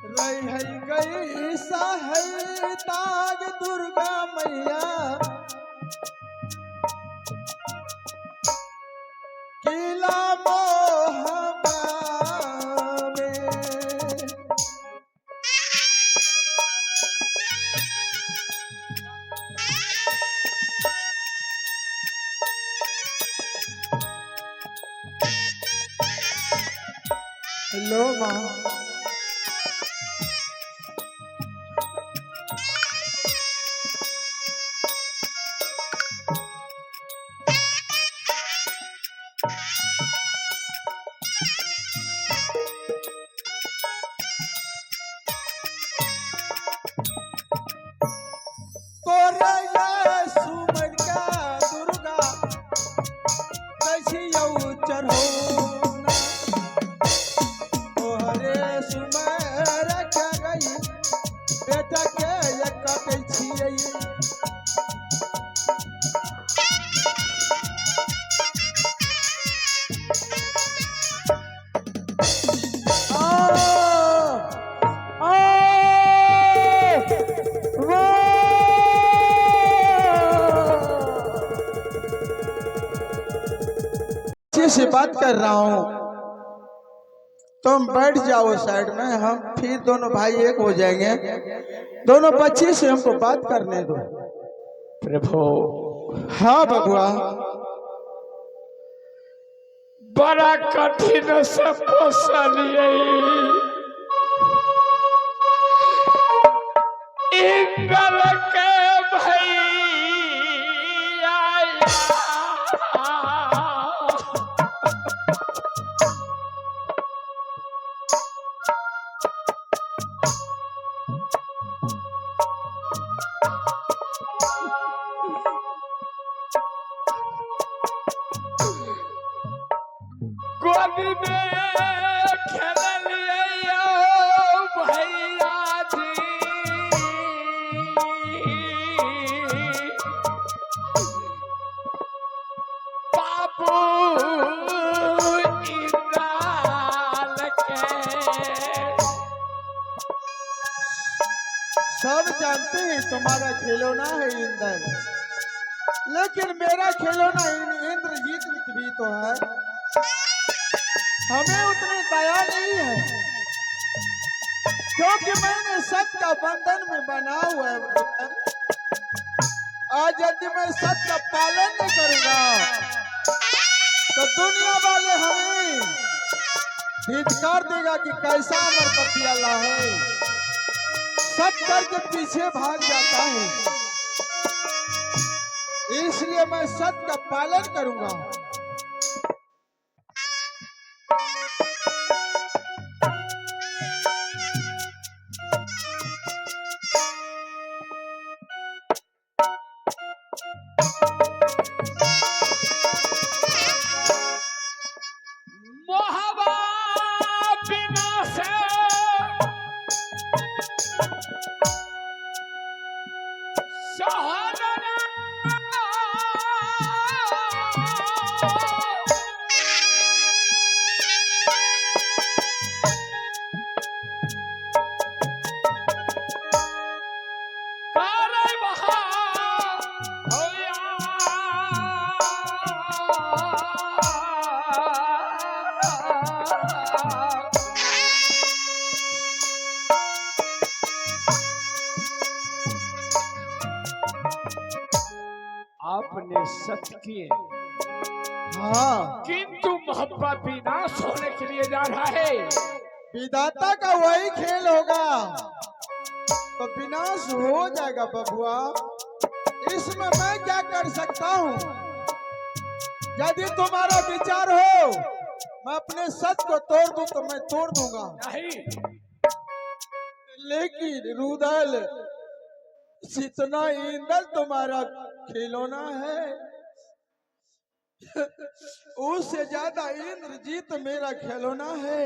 रह गई सहल ताज दुर्गा मैया किला मोहबा में। हेलो माँ, सुमर का दुर्गा कैसी चढ़ो तोहरे सुमर क्या गई बेटा के कटे छियै। से बात कर रहा हूँ, तुम बैठ जाओ साइड में, हम फिर दोनों भाई एक हो जाएंगे। दोनों बच्ची से हमको बात करने दो। प्रभु हाँ बबुआ, बड़ा कठिन से पोसलिए इंगल के भैया गोदी में खेलिए भैया जी बाबू इंद्राल के सब जानते हैं तुम्हारा खिलौना है इंद्र, लेकिन मेरा खिलौना इंद्रजीत भी तो है। हमें उतनी दया नहीं है, क्योंकि मैंने सत्य का बंधन में बना हुआ है। आज यदि मैं सत्य का पालन नहीं करूंगा तो दुनिया वाले हमें धिक्कार देगा कि कैसा अमर पति अल्लाह है, सत्य करके पीछे भाग जाता है। इसलिए मैं सत्य का पालन करूंगा। मोहबा बिना से आपने सत्य किए, हाँ, किंतु मोहब्बा विनाश होने के लिए जा रहा है। विधाता का वही खेल होगा तो विनाश हो जाएगा बबुआ। इसमें मैं क्या कर सकता हूँ? यदि तुम्हारा विचार हो मैं अपने सत्य को तोड़ दूं तो मैं तोड़ दूंगा, नहीं, लेकिन रुदल जितना ईंधन तुम्हारा खिलौना है उससे ज्यादा इंद्रजीत मेरा खिलौना है।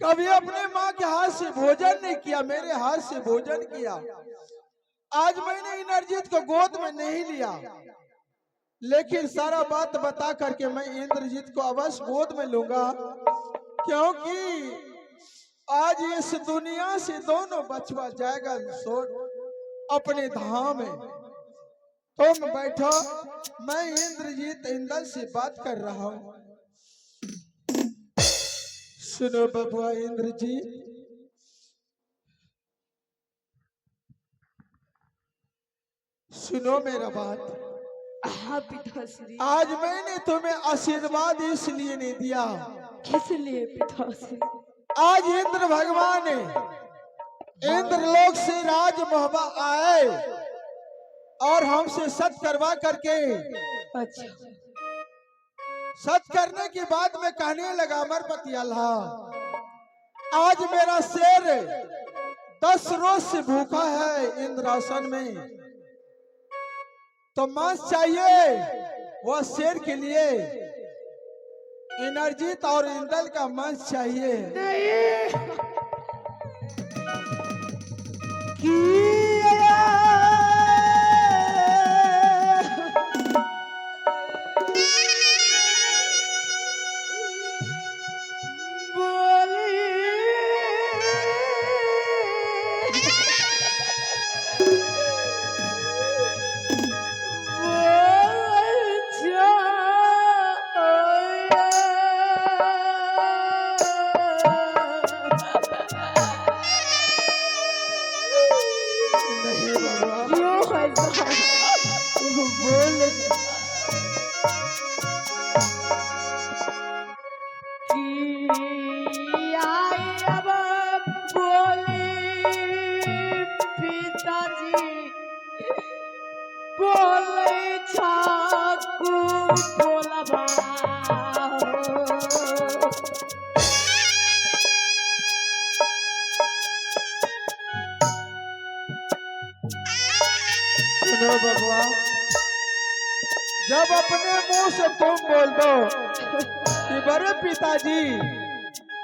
कभी अपने माँ के हाथ से भोजन नहीं किया, मेरे हाथ से भोजन किया। आज मैंने इंद्रजीत को गोद में नहीं लिया, लेकिन सारा बात बता करके मैं इंद्रजीत को अवश्य गोद में लूंगा। क्योंकि आज इस दुनिया से दोनों बचवा जाएगा सोच अपने धाम में। तुम बैठो, मैं इंद्रजीत इंदल से बात कर रहा हूँ। सुनो बबुआ इंद्रजीत, सुनो मेरा बात। हाँ पिताश्री। आज मैंने तुम्हें आशीर्वाद इसलिए नहीं दिया। किस लिए पिताश्री? आज इंद्र भगवान इंद्रलोक से राज मोहबा आए और हमसे सत करवा करके, अच्छा, सत करने के बाद में कहने लगा अमरपति अल्लाह, आज मेरा शेर 10 रोज से भूखा है इंद्रासन में, तो मांस चाहिए। वह शेर के लिए इंद्रजीत और इंदल का मांस चाहिए। नहीं नहीं बाबा, क्यों ऐसा बोल कि आई अब बोले पिताजी, बोले छाकू बोलबा सुनो बबुआ, जब अपने मुंह से तुम बोल दो कि बड़े पिताजी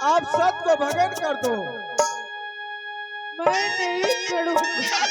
आप सत को भगन कर दो, मैं नहीं करूँगा।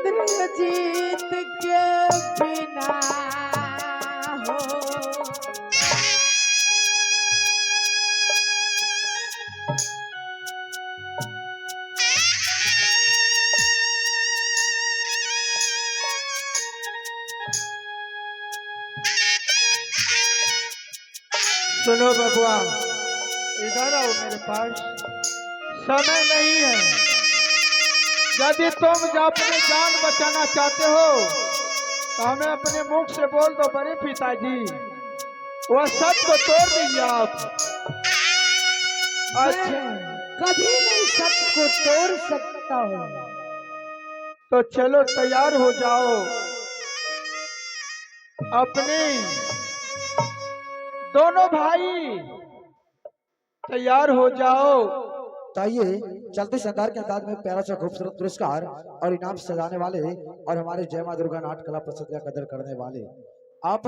इंद्रजीत के बिना हो सुनो बबुआ, इधर आओ मेरे पास, समय नहीं है। यदि तुम अपने जान बचाना चाहते हो तो हमें अपने मुख से बोल दो बड़े पिताजी, वह सच को तोड़ दीजिए आप। अच्छा, कभी नहीं सत्य को तोड़ सकता हूँ। तो चलो तैयार हो जाओ, अपने दोनों भाई तैयार हो जाओ। आइए चलते शानदार के अंदाज में प्यारा सा खूबसूरत पुरस्कार और इनाम सजाने वाले और हमारे जय मां दुर्गा नाट कला प्रसिद्ध का कदर करने वाले आप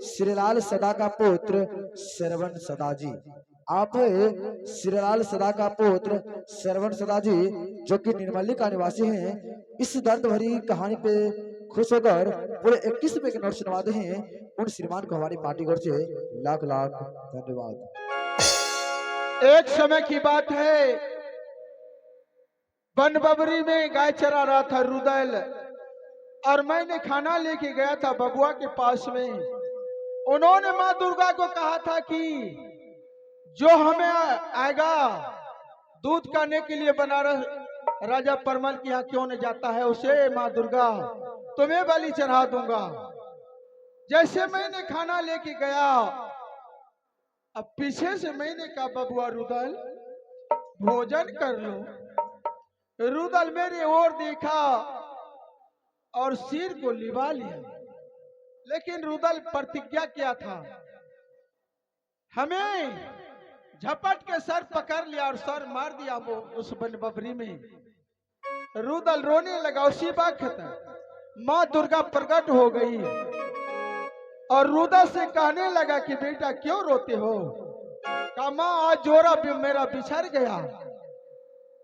श्रीलाल सदा का पुत्र श्रवण सदा जी। आप श्रीलाल सदा का पुत्र श्रवण सदा जी जो कि निर्मली का निवासी हैं। इस दर्द भरी कहानी पे खुश होकर पूरे 21 रुपए के नोट सुनवाते हैं उन श्रीमान को हमारी पार्टी ओर से लाख लाख धन्यवाद। एक समय की बात है, बनबबरी में गाय चरा रहा था रुदैल, और मैंने खाना लेके गया था बबुआ के पास में। उन्होंने माँ दुर्गा को कहा था कि जो हमें आएगा दूध खाने के लिए बनारस राजा परमल के यहाँ क्यों नहीं जाता है, उसे माँ दुर्गा तुम्हें बलि चढ़ा दूंगा। जैसे मैंने खाना लेके गया, अब पीछे से मैंने कहा बबुआ रुदल भोजन कर लो। रुदल मेरी ओर देखा और सिर को लिवा लिया, लेकिन रुदल प्रतिज्ञा किया था, हमें झपट के सर पकड़ लिया और सर मार दिया वो उस बन बबरी में। रुदल रोने लगा। उसी वक्त माँ दुर्गा प्रकट हो गई और रुदल से कहने लगा कि बेटा क्यों रोते हो? कहा माँ आज जोड़ा भी मेरा बिछड़ गया।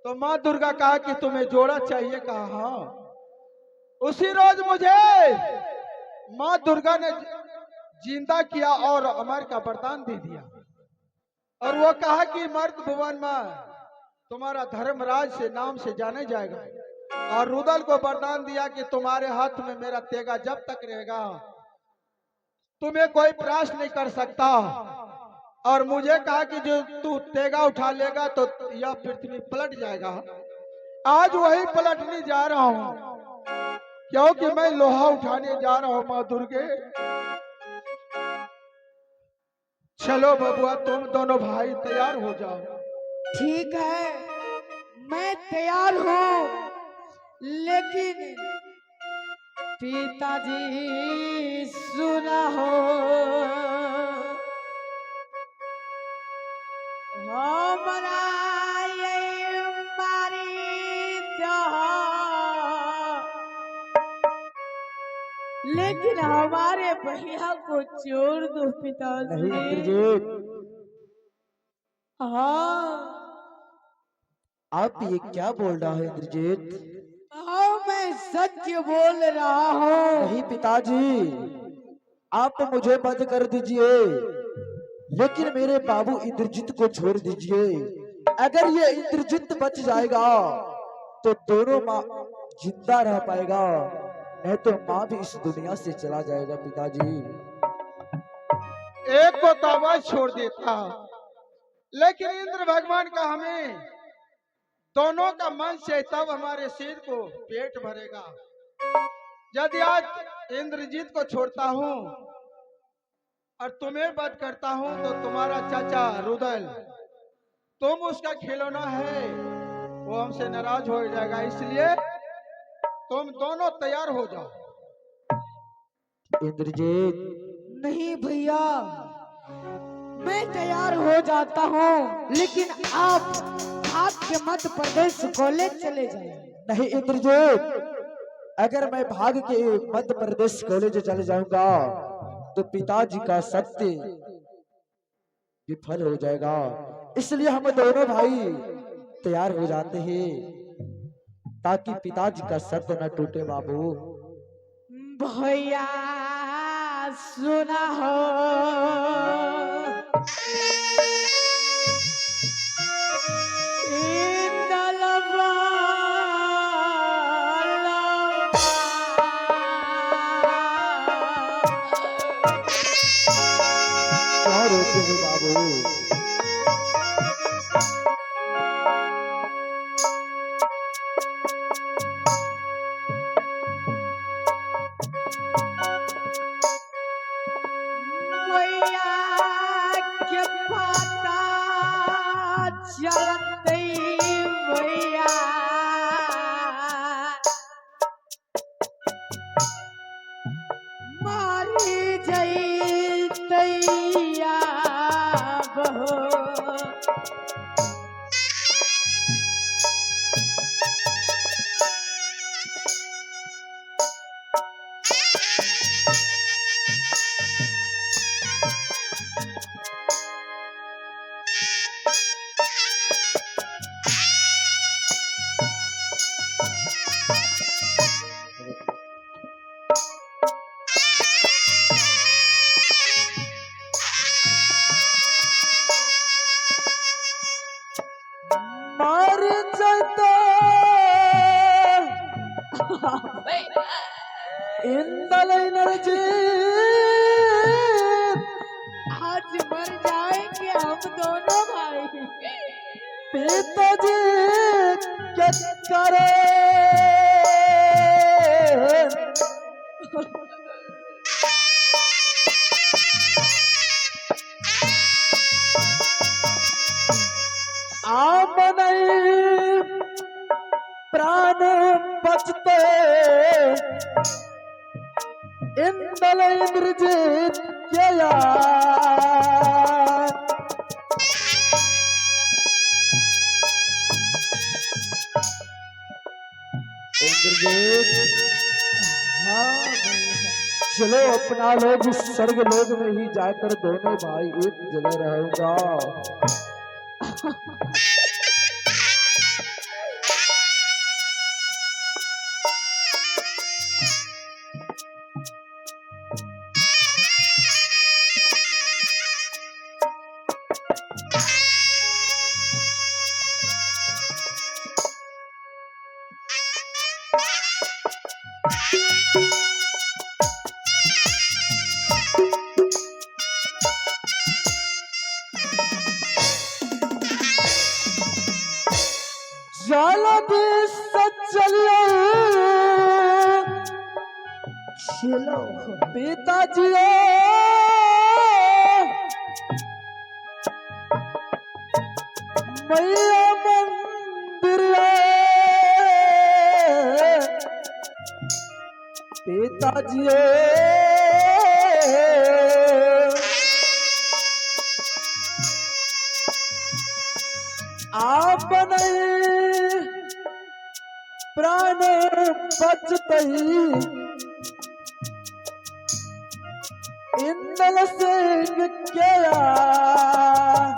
तो माँ दुर्गा कहा कि तुम्हें जोड़ा चाहिए? कहा हाँ। उसी रोज मुझे माँ दुर्गा ने जिंदा किया और अमर का वरदान दे दिया, और वो कहा कि मर्द भुवन में तुम्हारा धर्मराज से नाम से जाने जाएगा। और रुदल को वरदान दिया कि तुम्हारे हाथ में मेरा तेगा जब तक रहेगा तुम्हें कोई प्रयास नहीं कर सकता। और मुझे कहा कि जो तू तेगा उठा लेगा तो यह पृथ्वी पलट जाएगा। आज वही पलटने जा रहा हूं, क्योंकि मैं लोहा उठाने जा रहा हूं। माँ दुर्गे चलो बबुआ, तुम दोनों भाई तैयार हो जाओ। ठीक है, मैं तैयार हूँ, लेकिन पिताजी सुना हो, हमारा ये मारी लेकिन हमारे भैया को छोड़ दो पिताजी। नहीं इंद्रजीत, हाँ आप ये क्या बोल रहा है इंद्रजीत? हाँ, मैं सच बोल रहा हूँ। नहीं पिताजी, आप मुझे बंद कर दीजिए, लेकिन मेरे बाबू इंद्रजीत को छोड़ दीजिए। अगर ये इंद्रजीत बच जाएगा तो दोनों माँ जिंदा रह पाएगा, नहीं तो माँ भी इस दुनिया से चला जाएगा पिताजी। एक को तो आवाज छोड़ देता, लेकिन इंद्र भगवान का हमें दोनों का मन से तब हमारे सिर को पेट भरेगा। यदि आज इंद्रजीत को छोड़ता हूँ और तुम्हें वध करता हूँ तो तुम्हारा चाचा रुदल, तुम उसका खिलौना है, वो हमसे नाराज हो जाएगा। इसलिए तुम दोनों तैयार हो जाओ। इंद्रजीत, नहीं भैया, मैं तैयार हो जाता हूँ, लेकिन आप के मध्य प्रदेश कॉलेज चले जाए। नहीं इंद्रजीत, अगर मैं भाग के मध्य प्रदेश कॉलेज चले जाऊंगा तो पिताजी का सत्य विफल हो जाएगा। इसलिए हम दोनों भाई तैयार हो जाते हैं ताकि पिताजी का सत्य न टूटे। बाबू भैया सुना हो, क्या रोते हो बाबू? के पता चलते भैया मारी जैतैया बहो। दोनों भाई। पिताजी के करे आप नहीं प्राण बचते इंदल इंद्रजीत के यार। इंद्रजीत हाँ भैया। चलो अपना लोग इस स्वर्ग लोक में ही जाकर दोनों भाई एक जगह रहूंगा। जल्दी से चलिए चलो पिताजी मैया मंदिर पिताजी आप नहीं प्राण बचते ही इंदल सिंह के यार।